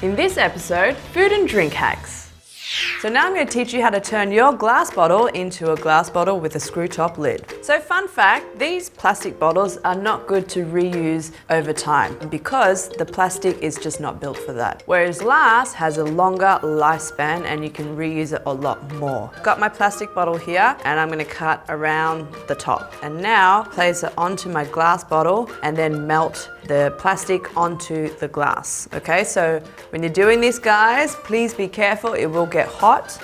In this episode, food and drink hacks. So now I'm going to teach you how to turn your glass bottle into a glass bottle with a screw top lid. So fun fact, these plastic bottles are not good to reuse over time because the plastic is just not built for that. Whereas glass has a longer lifespan and you can reuse it a lot more. Got my plastic bottle here and I'm going to cut around the top. And now place it onto my glass bottle and then melt the plastic onto the glass. Okay, so when you're doing this, guys, please be careful, it will get hot.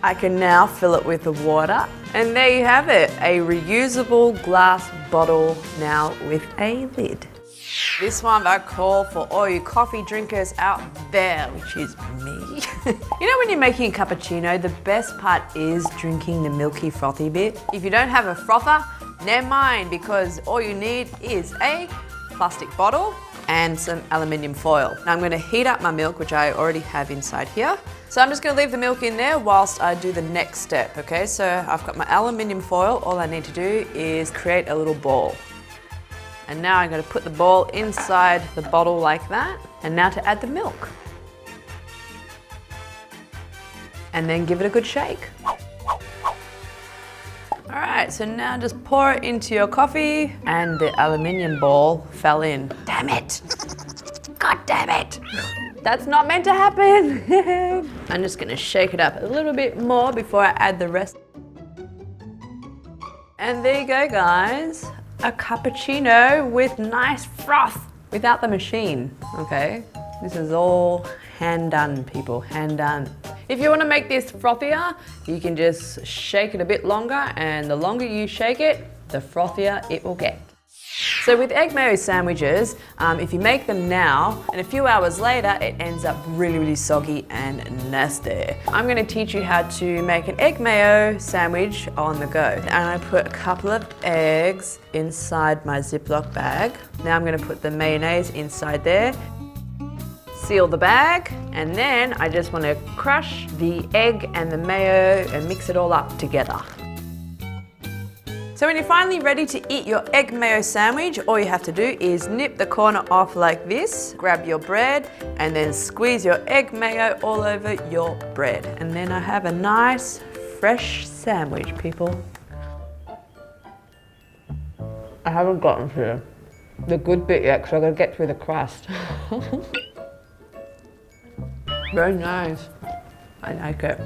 I can now fill it with the water. And there you have it, a reusable glass bottle now with a lid. This one I call for all you coffee drinkers out there, which is me. You know when you're making a cappuccino, the best part is drinking the milky frothy bit. If you don't have a frother, never mind, because all you need is a plastic bottle and some aluminium foil. Now I'm going to heat up my milk, which I already have inside here. So I'm just going to leave the milk in there whilst I do the next step, okay? So I've got my aluminium foil. All I need to do is create a little ball. And now I'm going to put the ball inside the bottle like that. And now to add the milk. And then give it a good shake. All right, so now just pour it into your coffee and the aluminium ball fell in. Damn it! God damn it! That's not meant to happen. I'm just gonna shake it up a little bit more before I add the rest. And there you go, guys. A cappuccino with nice froth without the machine, okay? This is all hand done, people, hand done. If you want to make this frothier, you can just shake it a bit longer, and the longer you shake it, the frothier it will get. So with egg mayo sandwiches, if you make them now and a few hours later, it ends up really soggy and nasty. I'm going to teach you how to make an egg mayo sandwich on the go. And I put a couple of eggs inside my Ziploc bag. Now I'm going to put the mayonnaise inside there. Seal the bag, and then I just want to crush the egg and the mayo and mix it all up together. So when you're finally ready to eat your egg mayo sandwich, all you have to do is nip the corner off like this, grab your bread, and then squeeze your egg mayo all over your bread. And then I have a nice, fresh sandwich, people. I haven't gotten to the good bit yet, because I've got to get through the crust. Very nice. I like it.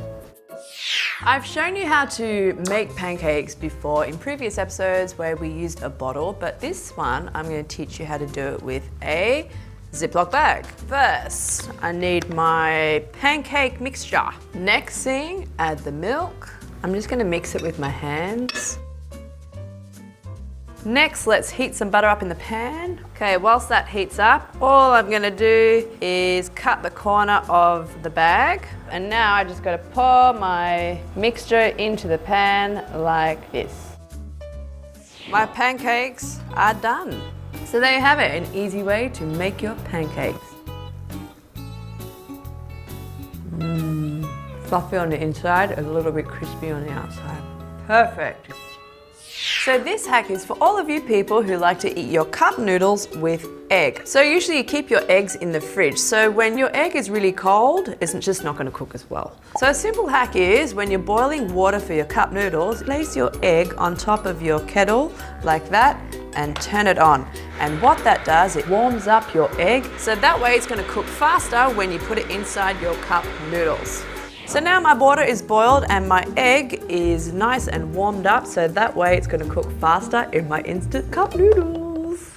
I've shown you how to make pancakes before in previous episodes where we used a bottle, but this one I'm going to teach you how to do it with a Ziploc bag. First, I need my pancake mixture. Next thing, add the milk. I'm just going to mix it with my hands. Next, let's heat some butter up in the pan. Okay, whilst that heats up, all I'm gonna do is cut the corner of the bag. And now I just gotta pour my mixture into the pan like this. My pancakes are done. So there you have it, an easy way to make your pancakes. Fluffy on the inside, a little bit crispy on the outside. Perfect. So this hack is for all of you people who like to eat your cup noodles with egg. So usually you keep your eggs in the fridge. So when your egg is really cold, it's just not going to cook as well. So a simple hack is when you're boiling water for your cup noodles, place your egg on top of your kettle like that and turn it on. And what that does, it warms up your egg. So that way it's going to cook faster when you put it inside your cup noodles. So now my water is boiled and my egg is nice and warmed up, so that way it's going to cook faster in my instant cup noodles.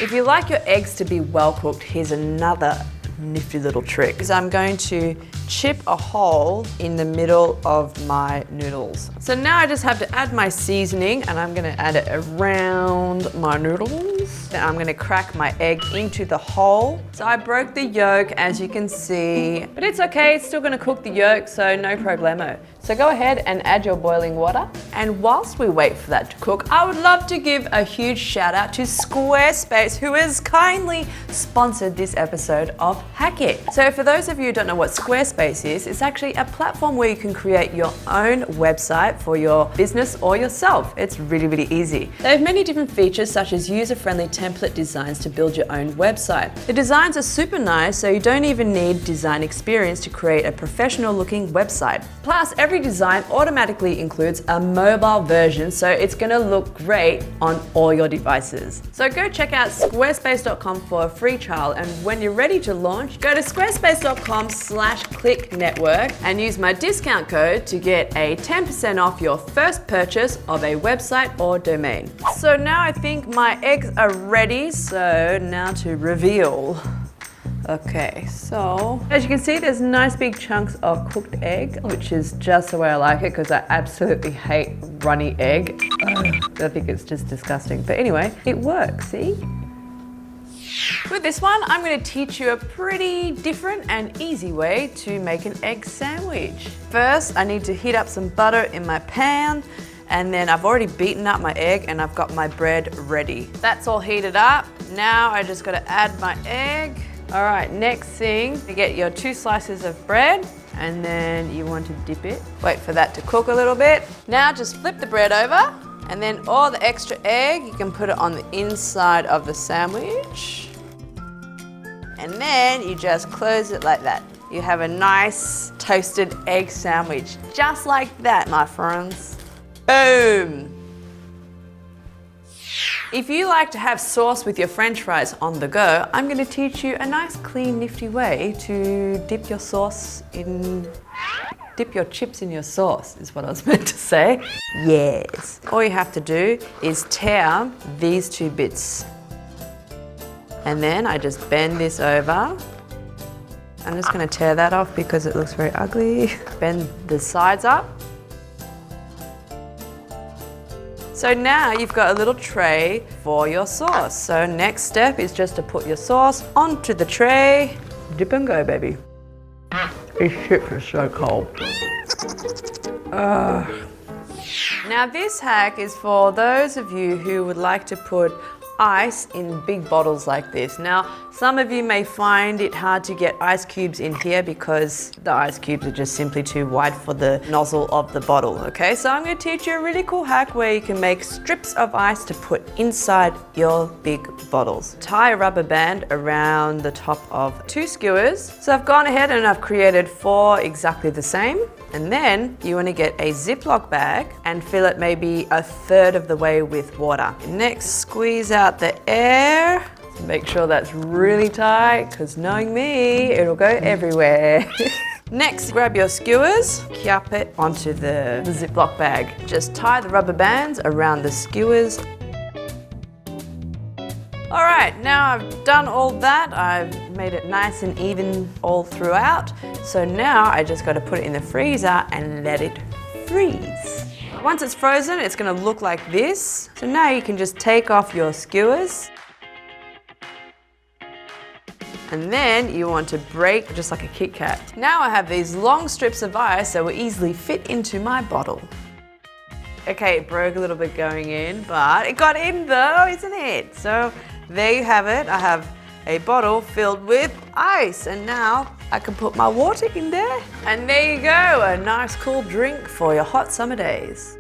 If you like your eggs to be well cooked, here's another nifty little trick. Is I'm going to chip a hole in the middle of my noodles. So now I just have to add my seasoning, and I'm going to add it around my noodles. Then I'm going to crack my egg into the hole. So I broke the yolk, as you can see, but it's okay, it's still going to cook the yolk, so no problemo. So go ahead and add your boiling water. And whilst we wait for that to cook, I would love to give a huge shout out to Squarespace, who has kindly sponsored this episode of Hack It. So for those of you who don't know what Squarespace Squarespace is, it's actually a platform where you can create your own website for your business or yourself. It's really, really easy. They have many different features such as user-friendly template designs to build your own website. The designs are super nice, so you don't even need design experience to create a professional looking website. Plus, every design automatically includes a mobile version, so it's gonna look great on all your devices. So go check out squarespace.com for a free trial, and when you're ready to launch, go to squarespace.com/Clicknetwork and use my discount code to get a 10% off your first purchase of a website or domain. So now I think my eggs are ready, so now to reveal. Okay, so as you can see, there's nice big chunks of cooked egg, which is just the way I like it because I absolutely hate runny egg. I think it's just disgusting. But anyway, it works, see? With this one, I'm going to teach you a pretty different and easy way to make an egg sandwich. First, I need to heat up some butter in my pan, and then I've already beaten up my egg and I've got my bread ready. That's all heated up. Now I just got to add my egg. All right, next thing, you get your 2 slices of bread and then you want to dip it. Wait for that to cook a little bit. Now just flip the bread over and then all the extra egg, you can put it on the inside of the sandwich. And then you just close it like that. You have a nice toasted egg sandwich, just like that, my friends. Boom. If you like to have sauce with your French fries on the go, I'm going to teach you a nice, clean, nifty way to dip your chips in your sauce, is what I was meant to say. Yes. All you have to do is tear these 2 bits. And then I just bend this over. I'm just going to tear that off because it looks very ugly. Bend the sides up. So now you've got a little tray for your sauce. So next step is just to put your sauce onto the tray. Dip and go, baby. This chip is so cold. Now this hack is for those of you who would like to put ice in big bottles like this. Now, some of you may find it hard to get ice cubes in here because the ice cubes are just simply too wide for the nozzle of the bottle, okay? So I'm going to teach you a really cool hack where you can make strips of ice to put inside your big bottles. Tie a rubber band around the top of 2 skewers. So I've gone ahead and I've created 4 exactly the same. And then you want to get a Ziploc bag and fill it maybe 1/3 of the way with water. Next, squeeze out the air. Make sure that's really tight because knowing me, it'll go everywhere. Next, grab your skewers, cap it onto the Ziploc bag. Just tie the rubber bands around the skewers. All right, now I've done all that. I've made it nice and even all throughout. So now I just got to put it in the freezer and let it freeze. Once it's frozen, it's going to look like this. So now you can just take off your skewers. And then you want to break just like a Kit Kat. Now I have these long strips of ice that will easily fit into my bottle. Okay, it broke a little bit going in, but it got in though, isn't it? So there you have it. I have a bottle filled with ice, and now I can put my water in there. And there you go, a nice cool drink for your hot summer days.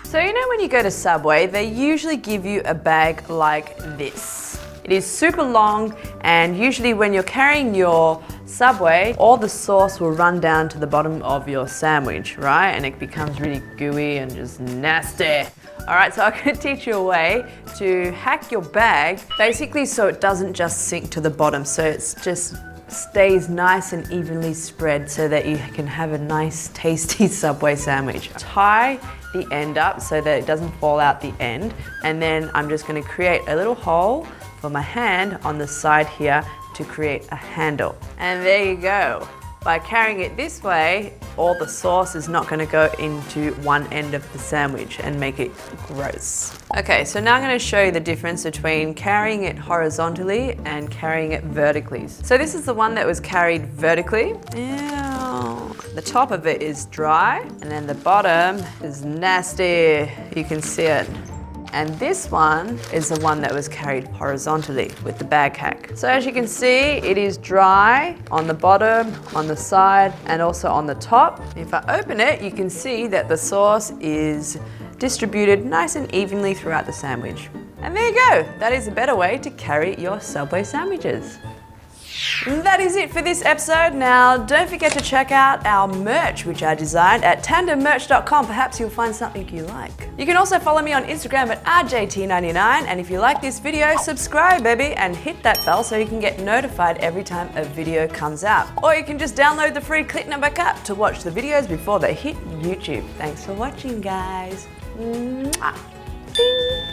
So you know when you go to Subway, they usually give you a bag like this. It is super long, and usually when you're carrying your Subway, all the sauce will run down to the bottom of your sandwich, right? And it becomes really gooey and just nasty. All right, so I'm gonna teach you a way to hack your bag, basically so it doesn't just sink to the bottom, so it just stays nice and evenly spread so that you can have a nice, tasty Subway sandwich. Tie the end up so that it doesn't fall out the end, and then I'm just gonna create a little hole for my hand on the side here to create a handle. And there you go. By carrying it this way, all the sauce is not going to go into one end of the sandwich and make it gross. Okay, so now I'm going to show you the difference between carrying it horizontally and carrying it vertically. So this is the one that was carried vertically. Ew. The top of it is dry, and then the bottom is nasty. You can see it. and this one is the one that was carried horizontally with the bag hack. So as you can see, it is dry on the bottom, on the side, and also on the top. If I open it, you can see that the sauce is distributed nice and evenly throughout the sandwich. And there you go, that is a better way to carry your Subway sandwiches. And that is it for this episode. Now, don't forget to check out our merch, which I designed at tandemmerch.com. Perhaps you'll find something you like. You can also follow me on Instagram at RJT99. And if you like this video, subscribe, baby, and hit that bell so you can get notified every time a video comes out. Or you can just download the free Clicknetwork app to watch the videos before they hit YouTube. Thanks for watching, guys. Mwah. Ding.